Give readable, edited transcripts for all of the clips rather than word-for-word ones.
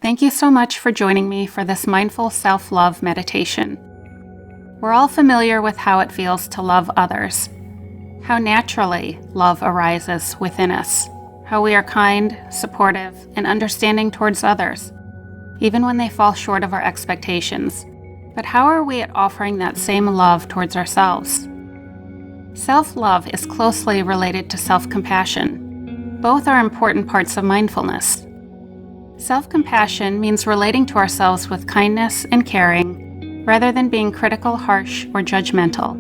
Thank you so much for joining me for this mindful self-love meditation. We're all familiar with how it feels to love others, how naturally love arises within us, how we are kind, supportive, and understanding towards others, even when they fall short of our expectations. But how are we at offering that same love towards ourselves? Self-love is closely related to self-compassion. Both are important parts of mindfulness. Self-compassion means relating to ourselves with kindness and caring, rather than being critical, harsh, or judgmental.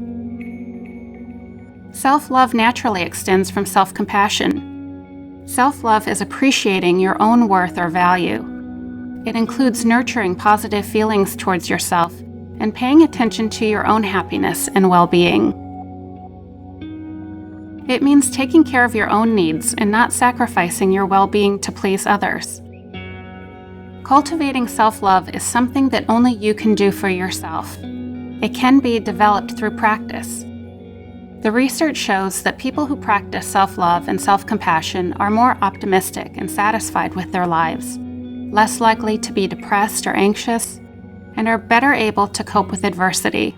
Self-love naturally extends from self-compassion. Self-love is appreciating your own worth or value. It includes nurturing positive feelings towards yourself and paying attention to your own happiness and well-being. It means taking care of your own needs and not sacrificing your well-being to please others. Cultivating self-love is something that only you can do for yourself. It can be developed through practice. The research shows that people who practice self-love and self-compassion are more optimistic and satisfied with their lives, less likely to be depressed or anxious, and are better able to cope with adversity.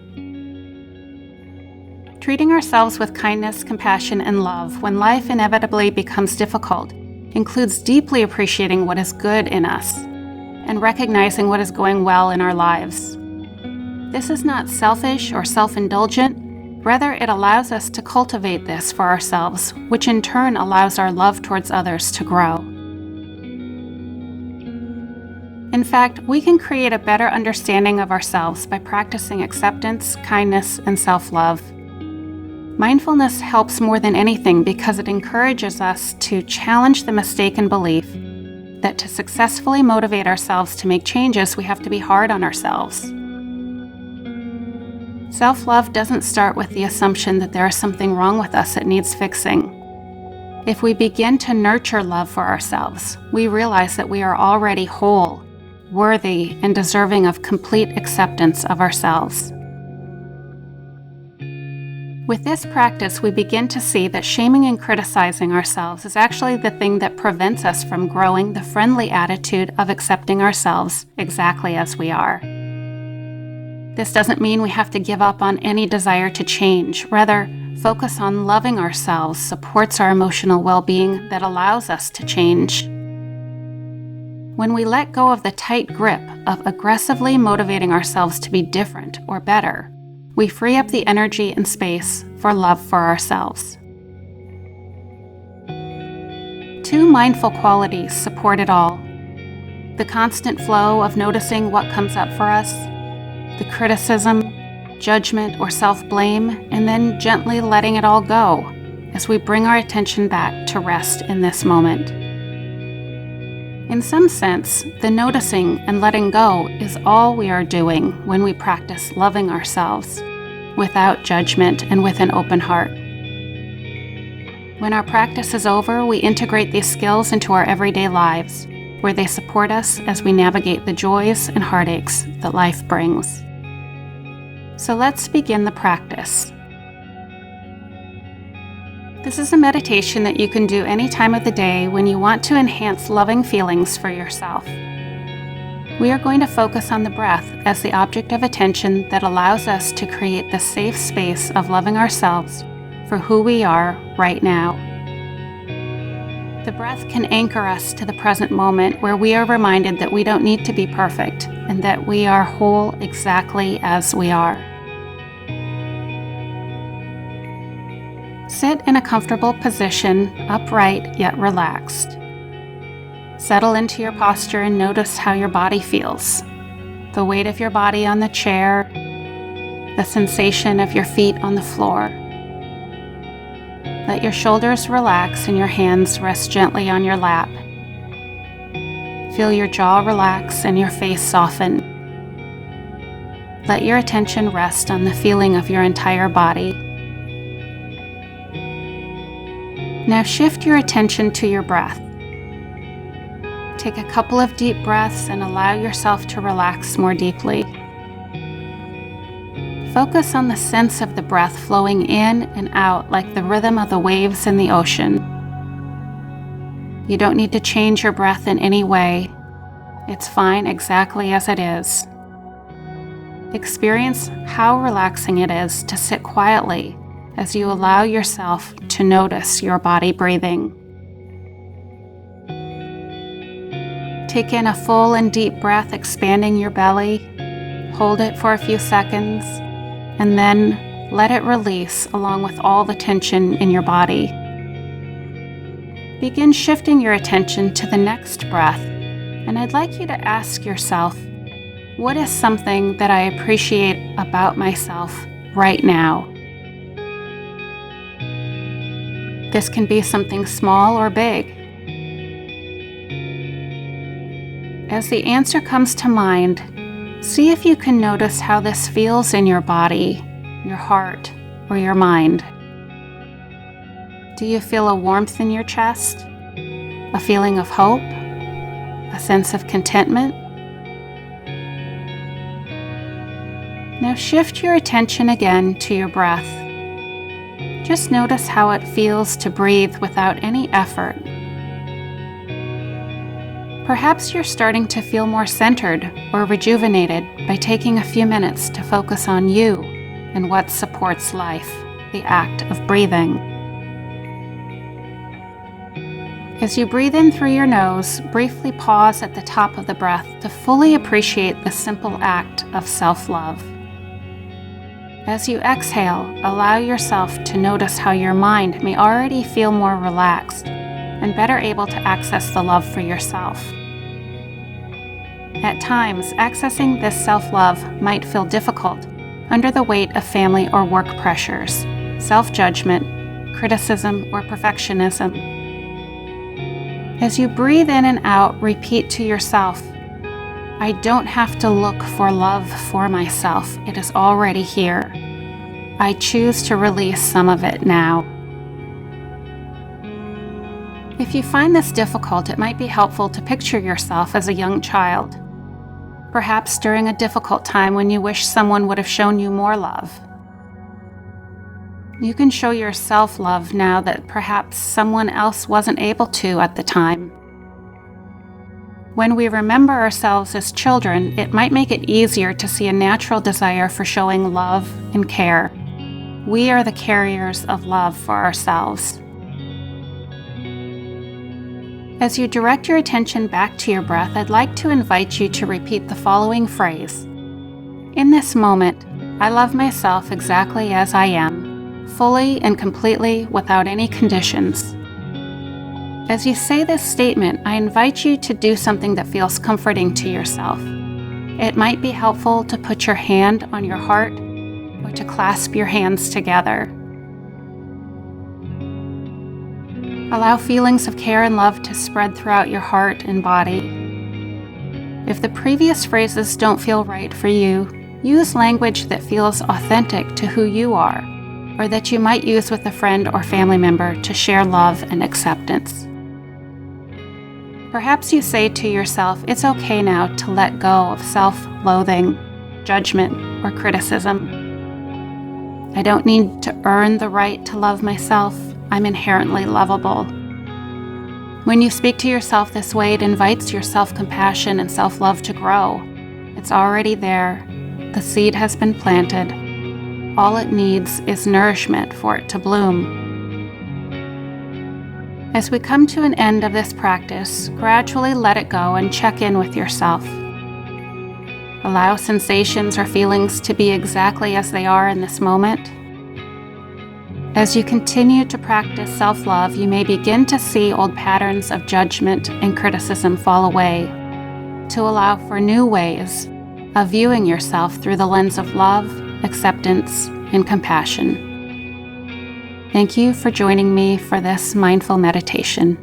Treating ourselves with kindness, compassion, and love when life inevitably becomes difficult includes deeply appreciating what is good in us and recognizing what is going well in our lives. This is not selfish or self-indulgent. Rather, it allows us to cultivate this for ourselves, which in turn allows our love towards others to grow. In fact, we can create a better understanding of ourselves by practicing acceptance, kindness, and self-love. Mindfulness helps more than anything because it encourages us to challenge the mistaken belief that to successfully motivate ourselves to make changes, we have to be hard on ourselves. Self-love doesn't start with the assumption that there is something wrong with us that needs fixing. If we begin to nurture love for ourselves, we realize that we are already whole, worthy, and deserving of complete acceptance of ourselves. With this practice, we begin to see that shaming and criticizing ourselves is actually the thing that prevents us from growing the friendly attitude of accepting ourselves exactly as we are. This doesn't mean we have to give up on any desire to change. Rather, focus on loving ourselves supports our emotional well-being that allows us to change. When we let go of the tight grip of aggressively motivating ourselves to be different or better, we free up the energy and space for love for ourselves. Two mindful qualities support it all: the constant flow of noticing what comes up for us, the criticism, judgment, or self-blame, and then gently letting it all go as we bring our attention back to rest in this moment. In some sense, the noticing and letting go is all we are doing when we practice loving ourselves without judgment and with an open heart. When our practice is over, we integrate these skills into our everyday lives, where they support us as we navigate the joys and heartaches that life brings. So let's begin the practice. This is a meditation that you can do any time of the day when you want to enhance loving feelings for yourself. We are going to focus on the breath as the object of attention that allows us to create the safe space of loving ourselves for who we are right now. The breath can anchor us to the present moment, where we are reminded that we don't need to be perfect and that we are whole exactly as we are. Sit in a comfortable position, upright yet relaxed. Settle into your posture and notice how your body feels. The weight of your body on the chair, the sensation of your feet on the floor. Let your shoulders relax and your hands rest gently on your lap. Feel your jaw relax and your face soften. Let your attention rest on the feeling of your entire body. Now shift your attention to your breath. Take a couple of deep breaths and allow yourself to relax more deeply. Focus on the sense of the breath flowing in and out like the rhythm of the waves in the ocean. You don't need to change your breath in any way. It's fine exactly as it is. Experience how relaxing it is to sit quietly as you allow yourself to notice your body breathing. Take in a full and deep breath, expanding your belly. Hold it for a few seconds, and then let it release along with all the tension in your body. Begin shifting your attention to the next breath, and I'd like you to ask yourself, what is something that I appreciate about myself right now? This can be something small or big. As the answer comes to mind, see if you can notice how this feels in your body, your heart, or your mind. Do you feel a warmth in your chest? A feeling of hope? A sense of contentment? Now shift your attention again to your breath. Just notice how it feels to breathe without any effort. Perhaps you're starting to feel more centered or rejuvenated by taking a few minutes to focus on you and what supports life, the act of breathing. As you breathe in through your nose, briefly pause at the top of the breath to fully appreciate the simple act of self-love. As you exhale, allow yourself to notice how your mind may already feel more relaxed and better able to access the love for yourself. At times, accessing this self-love might feel difficult under the weight of family or work pressures, self-judgment, criticism, or perfectionism. As you breathe in and out, repeat to yourself, I don't have to look for love for myself. It is already here. I choose to release some of it now. If you find this difficult, it might be helpful to picture yourself as a young child, perhaps during a difficult time when you wish someone would have shown you more love. You can show yourself love now that perhaps someone else wasn't able to at the time. When we remember ourselves as children, it might make it easier to see a natural desire for showing love and care. We are the carriers of love for ourselves. As you direct your attention back to your breath, I'd like to invite you to repeat the following phrase. In this moment, I love myself exactly as I am, fully and completely without any conditions. As you say this statement, I invite you to do something that feels comforting to yourself. It might be helpful to put your hand on your heart or to clasp your hands together. Allow feelings of care and love to spread throughout your heart and body. If the previous phrases don't feel right for you, use language that feels authentic to who you are, or that you might use with a friend or family member to share love and acceptance. Perhaps you say to yourself, it's okay now to let go of self-loathing, judgment, or criticism. I don't need to earn the right to love myself. I'm inherently lovable. When you speak to yourself this way, it invites your self-compassion and self-love to grow. It's already there. The seed has been planted. All it needs is nourishment for it to bloom. As we come to an end of this practice, gradually let it go and check in with yourself. Allow sensations or feelings to be exactly as they are in this moment. As you continue to practice self-love, you may begin to see old patterns of judgment and criticism fall away, to allow for new ways of viewing yourself through the lens of love, acceptance, and compassion. Thank you for joining me for this mindful meditation.